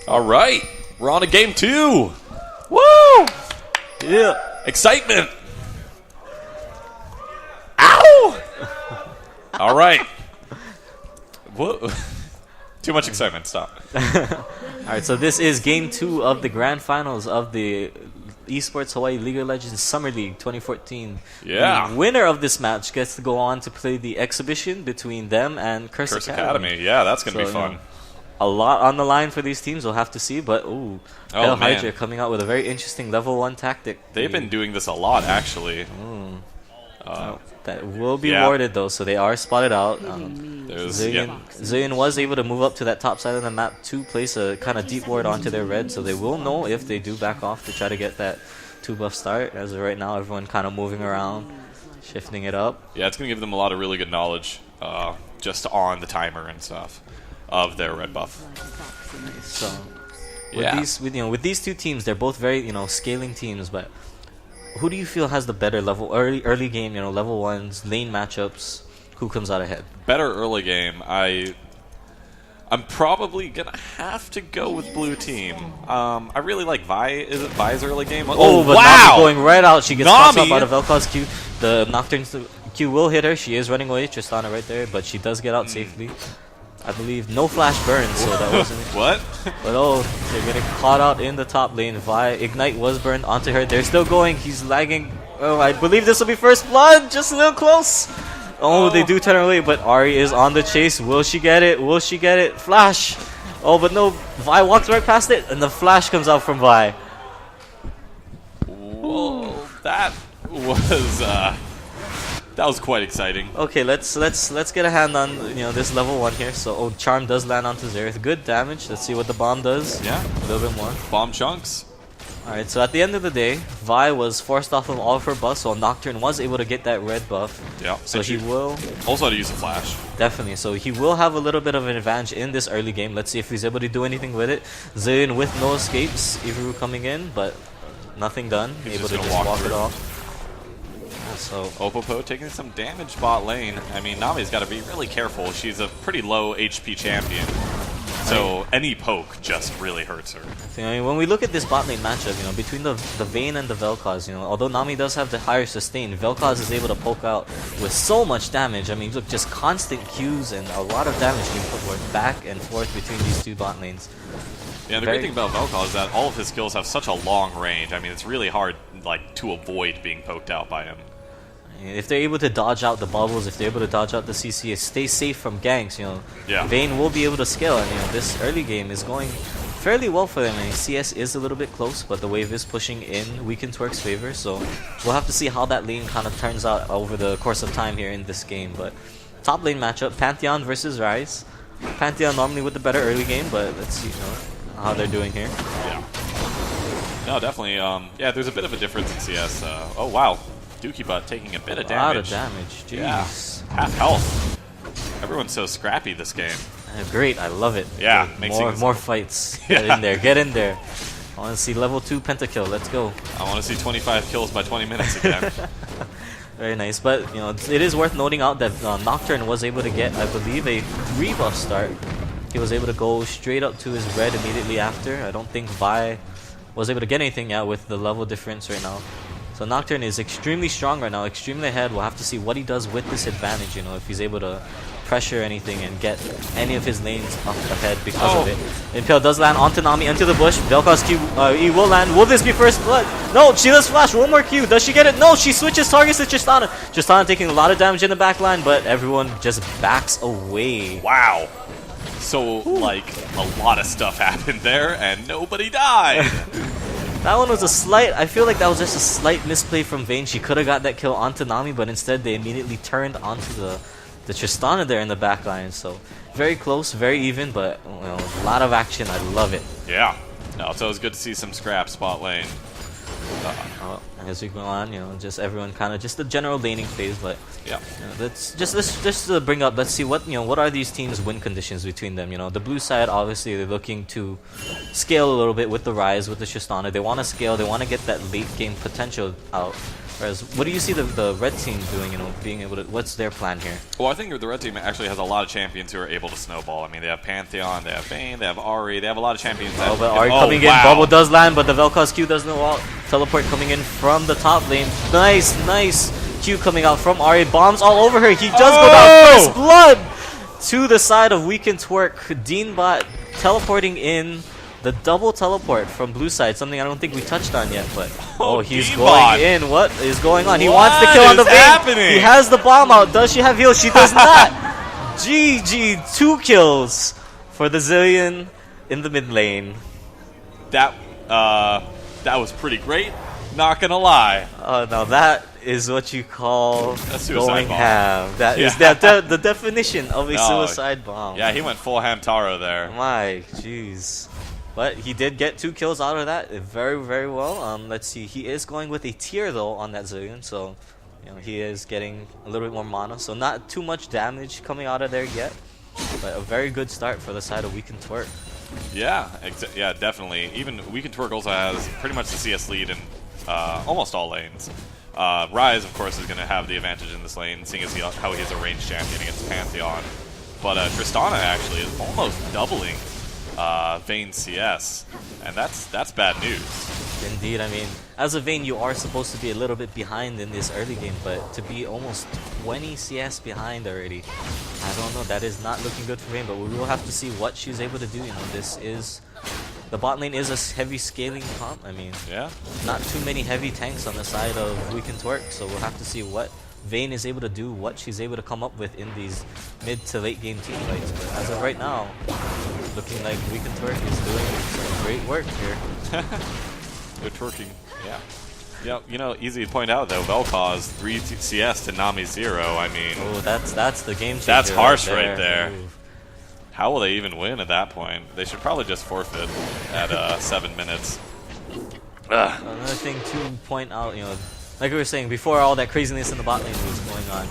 All right, we're on to game 2. Woo! Yeah. Excitement. Ow! All right. Whoa. Too much excitement. Stop. Alright, so this is game 2 of the grand finals of the Esports Hawaii League of Legends Summer League 2014. Yeah. The winner of this match gets to go on to play the exhibition between them and Curse Academy. Yeah, that's going to be fun. A lot on the line for these teams, we'll have to see, but Hydra man. coming out with a very interesting level 1 tactic. They've been doing this a lot, actually. That will be warded though, so they are spotted out. Zillion was able to move up to that top side of the map to place a kind of deep ward onto their red, so they will know if they do back off to try to get that 2-buff start. As of right now, everyone kind of moving around, shifting it up. Yeah, it's going to give them a lot of really good knowledge just on the timer and stuff of their red buff. So with these two teams, they're both very scaling teams, but who do you feel has the better level early game, level 1s, lane matchups? Who comes out ahead? Better early game. I'm probably gonna have to go with blue team. I really like Vi. Is it Vi's early game? Oh, but wow! Nami going right out. She gets tossed up out of Vel'Koz Q. The Nocturne Q will hit her. She is running away. Tristana right there, but she does get out safely. I believe no flash burn, so that wasn't it. What? But they're getting caught out in the top lane. Vi Ignite was burned onto her. They're still going. He's lagging. Oh, I believe this will be first blood. Just a little close. Oh, they do turn away, but Ari is on the chase. Will she get it? Will she get it? Flash. Oh, but no. Vi walks right past it, and the flash comes out from Vi. Whoa, that was quite exciting. Okay, let's get a hand on this level 1 here. So Charm does land onto Xerath. Good damage. Let's see what the bomb does. Yeah, a little bit more. Bomb chunks. Alright, so at the end of the day, Vi was forced off of all of her buffs, while Nocturne was able to get that red buff. Yeah. So he will also had to use a flash. Definitely. So he will have a little bit of an advantage in this early game. Let's see if he's able to do anything with it. Zillion with no escapes. Ivaru coming in, but nothing done. He's able just to just walk it off. So Opopo taking some damage bot lane. I mean, Nami's got to be really careful. She's a pretty low HP champion. So any poke just really hurts her. I mean, when we look at this bot lane matchup, between the Vayne and the Vel'Koz, although Nami does have the higher sustain, Vel'Koz is able to poke out with so much damage. I mean, look, just constant Qs and a lot of damage being put forth back and forth between these two bot lanes. Yeah, the great thing about Vel'Koz is that all of his skills have such a long range. I mean, it's really hard to avoid being poked out by him. If they're able to dodge out the bubbles, if they're able to dodge out the CC, stay safe from ganks, Vayne will be able to scale. And this early game is going fairly well for them. I mean, CS is a little bit close, but the wave is pushing in WeCanTwerk's favor. So we'll have to see how that lane kind of turns out over the course of time here in this game. But top lane matchup, Pantheon versus Ryze. Pantheon normally with the better early game, but let's see how they're doing here. Yeah. No, definitely. Yeah, there's a bit of a difference in CS. Oh wow. Dookie Butt taking a bit of damage. A lot of damage, jeez. Yeah, half health. Everyone's so scrappy this game. Great, I love it. Yeah, more fights. Yeah. Get in there. I want to see level 2 pentakill. Let's go. I want to see 25 kills by 20 minutes again. Very nice, but it is worth noting out that Nocturne was able to get, I believe, a 3-buff start. He was able to go straight up to his red immediately after. I don't think Vi was able to get anything yet with the level difference right now. So Nocturne is extremely strong right now, extremely ahead. We'll have to see what he does with this advantage, if he's able to pressure anything and get any of his lanes up ahead because of it. Impale does land onto Nami, into the bush. Vel'Koz Q, E will land. Will this be first blood? No, she does flash. One more Q. Does she get it? No, she switches targets to Tristana. Tristana taking a lot of damage in the back line, but everyone just backs away. Wow. So, a lot of stuff happened there, and nobody died. That one was I feel like that was just a slight misplay from Vayne. She could have got that kill onto Nami, but instead they immediately turned onto the Tristana there in the back line. So very close, very even, but a lot of action. I love it. Yeah. No, it's always good to see some scrap spot lane. As we go on, just everyone kind of just the general laning phase, but yeah. Let's just bring up. Let's see what are these teams' win conditions between them. The blue side obviously they're looking to scale a little bit with the Ryze, with the Tristana. They want to scale. They want to get that late game potential out. Whereas, what do you see the red team doing? You know, being able to. What's their plan here? Well, I think the red team actually has a lot of champions who are able to snowball. I mean, they have Pantheon, they have Vayne, they have Ahri, they have a lot of champions. Oh, but Ahri coming in, Bubble does land, but the Vel'Koz Q does no out. Teleport coming in from the top lane. Nice, nice Q coming out from Ahri. Bombs all over her. He does go down. First blood to the side of WeCanTwerk. Deanbot teleporting in. The double teleport from blue side, something I don't think we touched on yet, but he's going in. What is going on? He wants to kill on the Vayne. He has the bomb out. Does she have heal? She does not. GG, 2 kills for the Zillion in the mid lane. That was pretty great. Not gonna lie. Now that is what you call going bomb. ham. That is the definition of a suicide bomb. Yeah, he went full Hamtaro there. My jeez. But he did get 2 kills out of that very, very well. Let's see. He is going with a tier though on that Zillion, so you know he is getting a little bit more mana. So not too much damage coming out of there yet, but a very good start for the side of WeCanTwerk. Yeah, yeah, definitely. Even WeCanTwerk also has pretty much the CS lead in almost all lanes. Ryze, of course, is going to have the advantage in this lane, seeing as how he is a ranged champion against Pantheon. But Tristana actually is almost doubling Vayne CS, and that's bad news. Indeed, I mean, as a Vayne, you are supposed to be a little bit behind in this early game, but to be almost 20 CS behind already, I don't know, that is not looking good for Vayne, but we will have to see what she's able to do. You know, this is... The bot lane is a heavy scaling comp. I mean, not too many heavy tanks on the side of WeCanTwerk, so we'll have to see what Vayne is able to do, what she's able to come up with in these mid to late game team fights. But as of right now, looking like WeCanTwerk is doing some great work here. They're twerking, yeah. Yeah, you know, easy to point out though, Vel'Koz 3 CS to Nami 0, I mean... Oh, that's the game changer. That's harsh right there. Ooh. How will they even win at that point? They should probably just forfeit at 7 minutes. Another thing to point out, you know, like we were saying, before all that craziness in the bot lane was going on,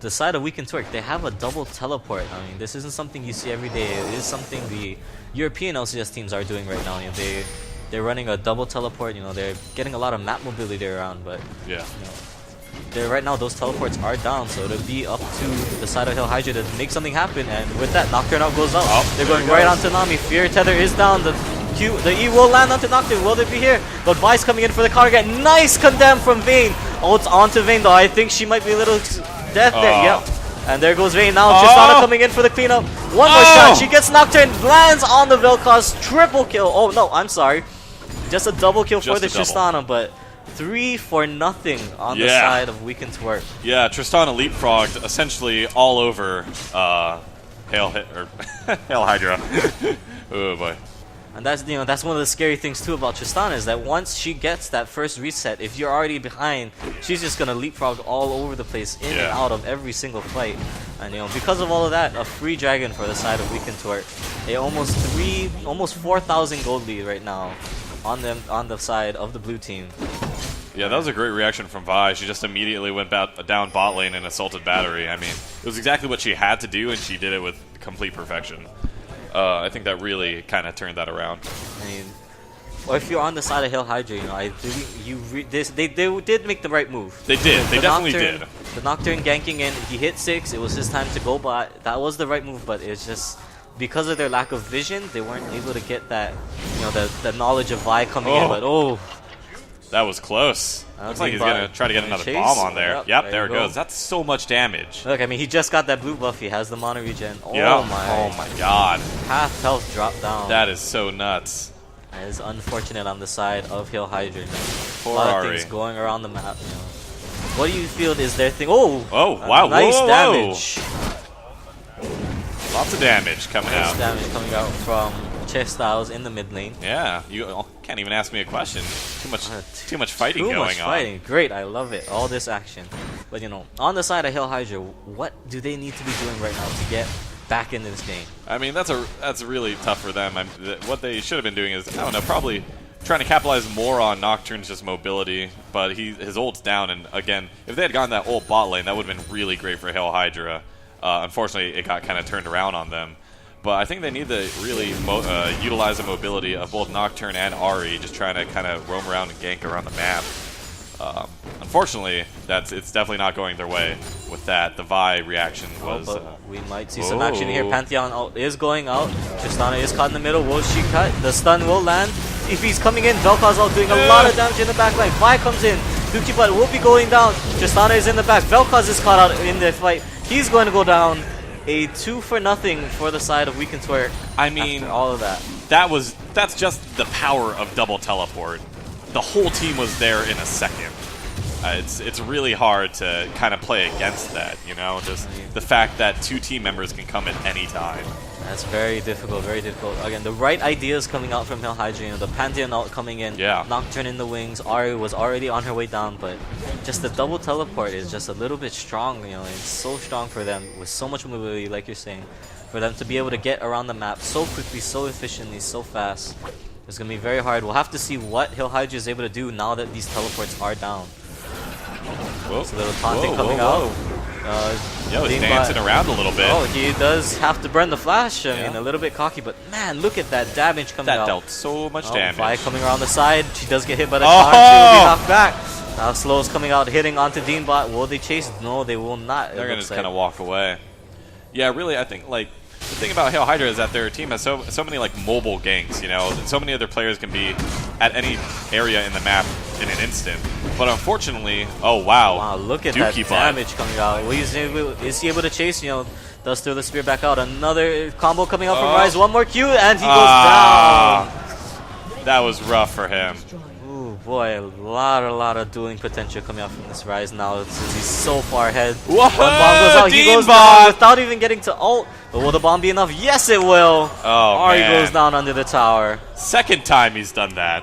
the side of WeCanTwerk, they have a double teleport. I mean, this isn't something you see every day. It is something the European LCS teams are doing right now. You know, they're running a double teleport. You know, they're getting a lot of map mobility around, but yeah. You know, right now those teleports are down, so it'll be up to the side of Hydra to make something happen, and with that, Nocturne out goes out. They're going right onto Nami. Fear Tether is down. The E will land onto Nocturne. Will they be here? But Vice coming in for the counter get. Nice condemn from Vayne. Oh, it's onto Vayne though. I think she might be a little dead there. Yep. And there goes Vayne now. Tristana coming in for the cleanup. One more shot. She gets Nocturne. Lands on the Vel'Koz. Triple kill. Oh no, I'm sorry. Just a double kill for the Tristana, but 3-0 on the side of WeCanTwerk. Yeah, Tristana leapfrogged essentially all over Hail Hydra. Oh boy. And that's, you know, that's one of the scary things too about Tristana, is that once she gets that first reset, if you're already behind, she's just gonna leapfrog all over the place, in and out of every single fight. And you know, because of all of that, a free dragon for the side of WeCanTwerk. A almost 4,000 gold lead right now on the side of the blue team. Yeah, that was a great reaction from Vi. She just immediately went down bot lane and assaulted battery. I mean, it was exactly what she had to do, and she did it with complete perfection. I think that really kind of turned that around. I mean, or if you're on the side of Hydra, you know, I believe they did make the right move. They did. They definitely did. The Nocturne ganking in, he hit 6. It was his time to go bot. That was the right move, but it's just because of their lack of vision, they weren't able to get that, you know, the knowledge of Vi coming in. But that was close. Looks like he's going to try to get another bomb on there. Yep, there it goes. That's so much damage. Look, I mean, he just got that blue buff. He has the mono regen. Oh my god. Half health dropped down. That is so nuts. That is unfortunate on the side of Hydra. Poor a lot Ahri. of things going around the map. You know. What do you feel is their thing? Oh, wow. Nice damage. Lots of damage coming out. Nice damage coming out from Chess Styles in the mid lane. Yeah, you can't even ask me a question. Too much fighting going on. Too much fighting. Great, I love it. All this action. But you know, on the side of Hydra, what do they need to be doing right now to get back into this game? I mean, that's really tough for them. What they should have been doing is, I don't know, probably trying to capitalize more on Nocturne's just mobility, but his ult's down, and again, if they had gotten that ult bot lane, that would have been really great for Hydra. Unfortunately, it got kind of turned around on them. But I think they need to really utilize the mobility of both Nocturne and Ahri, just trying to kind of roam around and gank around the map. unfortunately, it's definitely not going their way with that. The Vi reaction was... but we might see some action here. Pantheon ult is going out. Tristana is caught in the middle. Will she cut? The stun will land. If he's coming in, Vel'Koz out doing a lot of damage in the back line. Vi comes in. Dookie Butt will be going down. Tristana is in the back. Vel'Koz is caught out in the fight. He's going to go down. A 2-for-0 for the side of WeCanTwerk. I mean, after all of that. That's just the power of double teleport. The whole team was there in a second. It's really hard to kind of play against that, you know? Just the fact that 2 team members can come at any time. That's very difficult, very difficult. Again, the right ideas coming out from Hydra, you know, the Pantheon ult coming in, Nocturne in the wings, Ari was already on her way down, but just the double teleport is just a little bit strong, you know, it's so strong for them with so much mobility, like you're saying, for them to be able to get around the map so quickly, so efficiently, so fast. It's going to be very hard. We'll have to see what Hydra is able to do now that these teleports are down. Whoa. It's a little taunting coming out. Yeah, he's dancing around a little bit. Oh, he does have to burn the flash. I mean, a little bit cocky, but man, look at that damage coming out. That dealt so much damage. Vi coming around the side. She does get hit by the charge. She will be knocked back. Now Slow's coming out, hitting onto Deanbot. Will they chase? No, they will not. They're going to just kind of walk away. Yeah, really, I think, like, the thing about Hydra is that their team has so many like mobile ganks, you know, so many other players can be at any area in the map in an instant. But unfortunately, oh wow! Wow, look at that damage coming out. Is he able to chase? You know, does throw the spear back out. Another combo coming out from Rise. One more Q, and he goes down. That was rough for him. Ooh boy, a lot of dueling potential coming out from this Rise now since he's so far ahead. Whoa, one bomb goes out, he goes down without even getting to ult. But will the bomb be enough? Yes, it will. Oh, Ari goes down under the tower. Second time he's done that.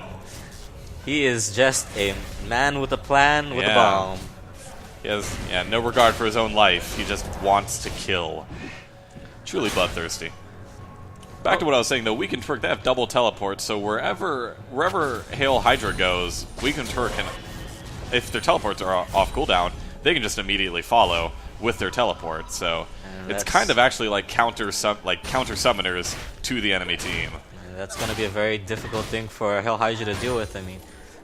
He is just a man with a plan with a bomb. He has no regard for his own life. He just wants to kill. Truly bloodthirsty. Back to what I was saying, though, WeCanTwerk, they have double teleport, so wherever Hydra goes, WeCanTwerk can, if their teleports are off cooldown, they can just immediately follow with their teleport. So it's kind of actually like counter summoners to the enemy team. That's going to be a very difficult thing for Hydra to deal with. I mean,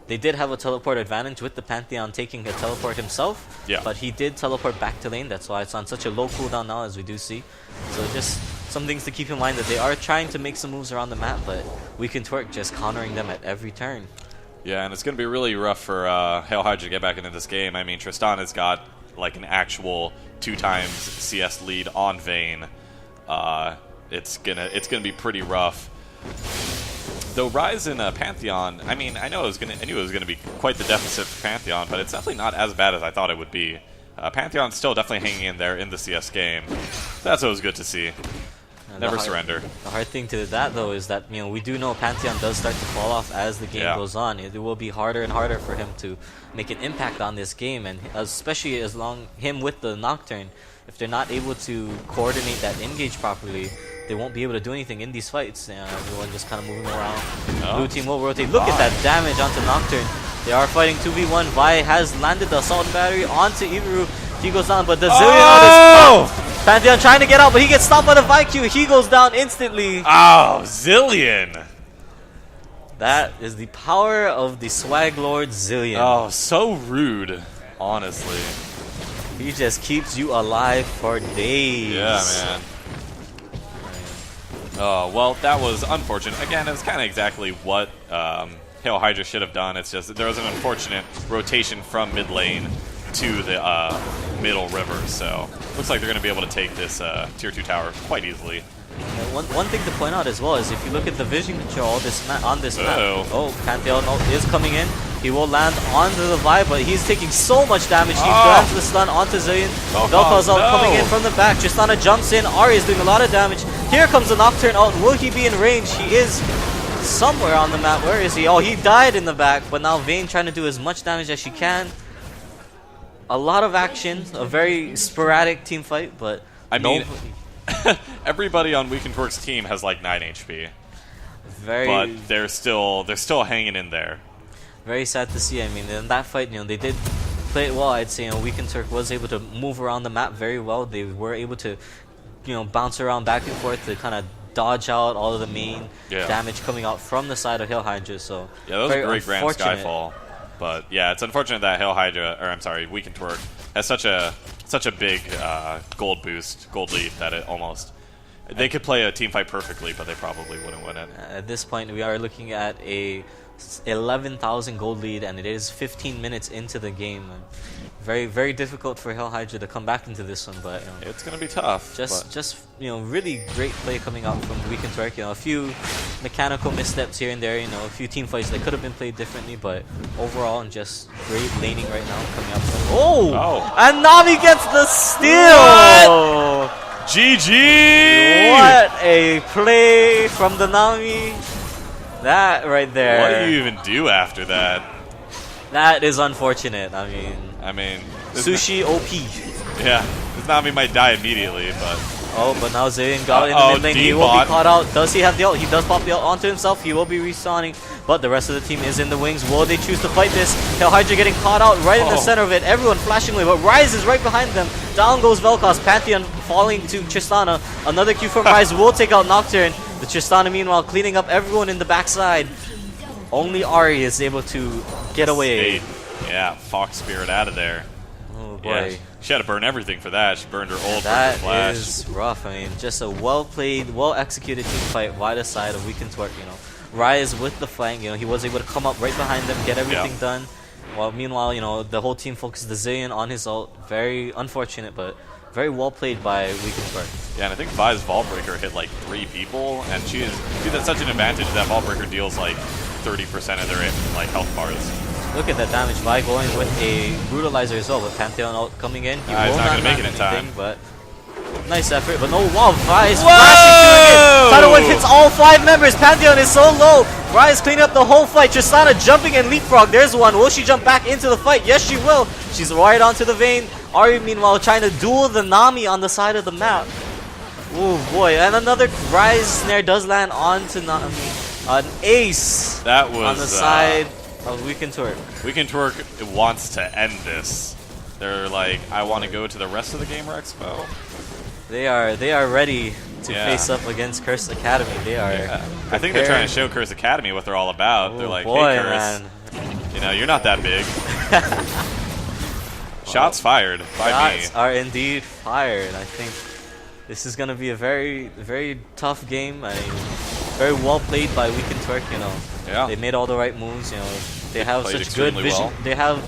they did have a teleport advantage with the Pantheon taking a teleport himself, but he did teleport back to lane. That's why it's on such a low cooldown now, as we do see. So just some things to keep in mind, that they are trying to make some moves around the map, but WeCanTwerk just countering them at every turn. Yeah, and it's going to be really rough for Hydra to get back into this game. I mean, Tristana's got like an actual 2x CS lead on Vayne. It's gonna be pretty rough. Though Rise in Pantheon, I mean, I knew it was gonna be quite the deficit for Pantheon, but it's definitely not as bad as I thought it would be. Pantheon's still definitely hanging in there in the CS game. That's always good to see. Never surrender. The hard thing to that, though, is that, you know, we do know Pantheon does start to fall off as the game goes on. It will be harder and harder for him to make an impact on this game, and especially as long him with the Nocturne, if they're not able to coordinate that engage properly, they won't be able to do anything in these fights. Everyone just kind of moving around. Blue team will rotate. Look at that damage onto Nocturne. They are fighting 2v1. Vi has landed the Assault Battery onto Ivaru. He goes down, but the Zillion on his Pantheon trying to get out, but he gets stopped by the Vikyu. He goes down instantly. Oh, Zillion. That is the power of the Swag Lord Zillion. Oh, so rude, honestly. He just keeps you alive for days. Yeah, man. Oh, well, that was unfortunate. Again, it was kind of exactly what Hydra should have done. It's just there was an unfortunate rotation from mid lane to the middle river, so looks like they're going to be able to take this tier 2 tower quite easily. One thing to point out as well is if you look at the vision control on this map. Oh, Pantheon is coming in. He will land onto the Vi, but he's taking so much damage. He grabs the stun onto Zillion. Vel'Koz coming in from the back. Tristana jumps in. Ari is doing a lot of damage. Here comes the Nocturne ult. Will he be in range? He is somewhere on the map. Where is he? Oh, he died in the back, but now Vayne trying to do as much damage as she can. A lot of action, a very sporadic team fight, but I mean, everybody on WeCanTwerk's team has like 9 HP. But they're still hanging in there. Very sad to see. I mean, in that fight, you know, they did play it well. I'd say, you know, WeCanTwerk was able to move around the map very well. They were able to, you know, bounce around back and forth to kind of dodge out all of the main damage coming out from the side of Hydra. So yeah, that was a great Grand Skyfall. But yeah, it's unfortunate that WeCanTwerk has such a big gold lead that it almost they could play a team fight perfectly, but they probably wouldn't win it. At this point, we are looking at a 11,000 gold lead, and it is 15 minutes into the game. Very, very difficult for Hydra to come back into this one, but it's gonna be tough. Just really great play coming out from WeCanTwerk. A few mechanical missteps here and there. A few team fights that could have been played differently, but overall, and just great laning right now coming out from. Oh! And Nami gets the steal. What? GG! What a play from the Nami. That right there. What do you even do after that? That is unfortunate. I mean, Sushi OP. Yeah, this Nami might die immediately, but... Oh, but now Zilean got in the mid lane. He will be caught out. Does he have the ult? He does pop the ult onto himself. He will be respawning, but the rest of the team is in the wings. Will they choose to fight this? Hydra getting caught out right in the center of it. Everyone flashing away, but Ryze is right behind them. Down goes Vel'Koz. Pantheon falling to Tristana. Another Q from Ryze will take out Nocturne. The Tristana, meanwhile, cleaning up everyone in the backside. Only Ahri is able to get away. Yeah, Fox Spirit out of there. Oh boy. Yeah, she had to burn everything for that. She burned her ult, burned her That flash. is rough. Just a well-played, well-executed team fight by the side of WeCanTwerk. Ryze with the flank. He was able to come up right behind them, get everything done. While meanwhile, the whole team focused the Zilean on his ult. Very unfortunate, but very well played by WeCanTwerk. Yeah, and I think Vi's Vaultbreaker hit like 3 people, and she's at such an advantage that Vaultbreaker deals like 30% of their health bars. Look at that damage. Vi going with a Brutalizer as well, with Pantheon ult coming in. He will he's not going to make it in anything, time. But nice effort, but no, wow, Vi is flashing through again. Tidal Wave hits all 5 members. Pantheon is so low. Ryze cleaning up the whole fight. Tristana jumping and leapfrog. There's one. Will she jump back into the fight? Yes, she will. She's right onto the vein. Ahri, meanwhile, trying to duel the Nami on the side of the map. Oh boy, and another Ryze snare does land onto Nami. An ace that was on the side of WeCanTwerk. WeCanTwerk wants to end this. They're like, I want to go to the rest of the Gamer Expo. They are ready to face up against Curse Academy. They are. Yeah. I think they're trying to show Curse Academy what they're all about. They're like, hey Curse, you're not that big. Shots fired by me. Shots are indeed fired. I think this is going to be a very, very tough game. Very well played by WeCanTwerk. Yeah. They made all the right moves. They have such good vision. Well. They have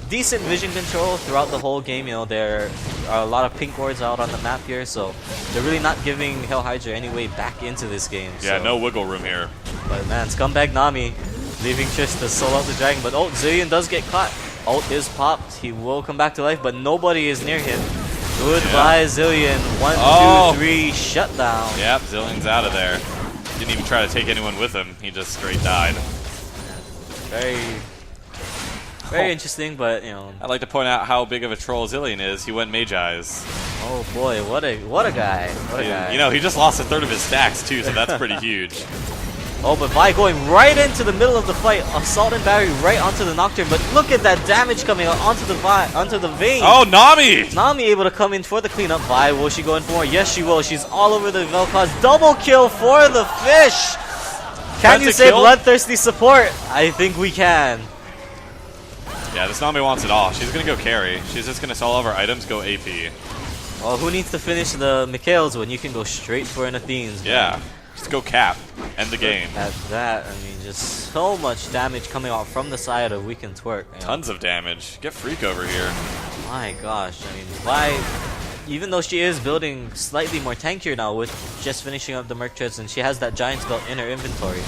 decent vision control throughout the whole game. There are a lot of pink wards out on the map here, so they're really not giving Hydra any way back into this game. Yeah, so. no wiggle room here. But man, Scumbag Nami leaving Trish to solo out the dragon. But Zilean does get caught. Ult is popped. He will come back to life, but nobody is near him. Goodbye, Zilean. 1, 2, 3, shutdown. Yep, Zilean's out of there. Didn't even try to take anyone with him. He just straight died. Very interesting, but I'd like to point out how big of a troll Zilean is. He went Mage Eyes. Oh boy, what a guy! What a guy! He just lost a third of his stacks too, so that's pretty huge. Oh, but Vi going right into the middle of the fight, Assault and Battery right onto the Nocturne. But look at that damage coming out onto the vein. Oh, Nami! Nami able to come in for the cleanup. Vi, will she go in for more? Yes, she will. She's all over the Vel'Koz. Double kill for the fish. Can you say bloodthirsty support? I think we can. Yeah, this Nami wants it all. She's gonna go carry. She's just gonna sell all of her items, go AP. Well, who needs to finish the Mikhails when you can go straight for an Athene's? Yeah. Just go cap. End the game. At that, just so much damage coming out from the side of WeCanTwerk. Tons of damage. Get Freak over here. My gosh, Vi, even though she is building slightly more tankier now with just finishing up the Merc Treads, and she has that Giant's Belt in her inventory,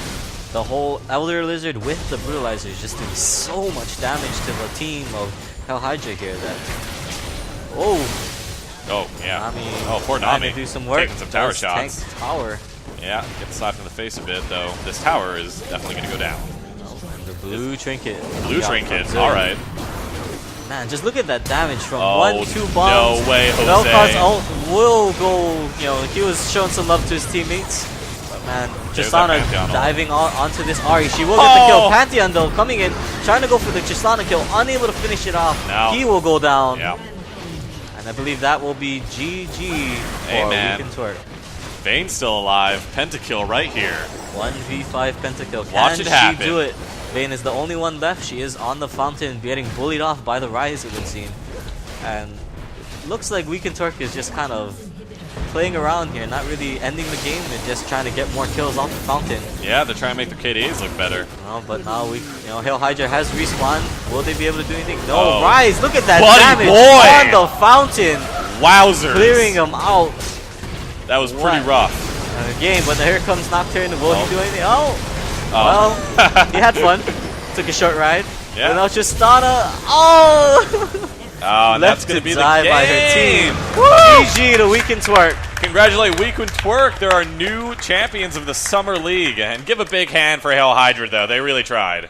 the whole Elder Lizard with the Brutalizer is just doing so much damage to the team of Hydra here that... Oh, yeah. Nami, poor Nami. Do some work. Taking some tower shots. Tank tower. Yeah, get slapped in the face a bit, though. This tower is definitely going to go down. And the blue trinket. Blue trinket, alright. Man, just look at that damage from 1-2 bombs. No way, Jose. Vel'Koz ult will go, he was showing some love to his teammates. But man, Tristana diving onto this Ahri. She will get the kill. Pantheon, though, coming in, trying to go for the Tristana kill, unable to finish it off. No. He will go down. Yeah. And I believe that will be GG for WeCanTwerk. Vayne's still alive. Pentakill right here. 1v5 pentakill. Watch it happen. Can she do it? Vayne is the only one left. She is on the fountain, getting bullied off by the Rise, it would seem. And it looks like WeCanTwerk is just kind of playing around here, not really ending the game. They're just trying to get more kills off the fountain. Yeah, they're trying to make their KDAs look better. But now Hail Hydra has respawned. Will they be able to do anything? No, Oh. Rise, look at that Buddy damage boy! on the fountain. Wowzers! Clearing him out. That was pretty What? rough. Game, but here comes Nocturne. Will he do anything? Oh! Oh. Well, he had fun. Took a short ride. Yeah. And now Tristana. Oh! Oh, and that's Left going to to be the die game. by her team. GG to WeCanTwerk. Congratulate WeCanTwerk. They're our new champions of the Summer League. And give a big hand for Hail Hydra, though. They really tried.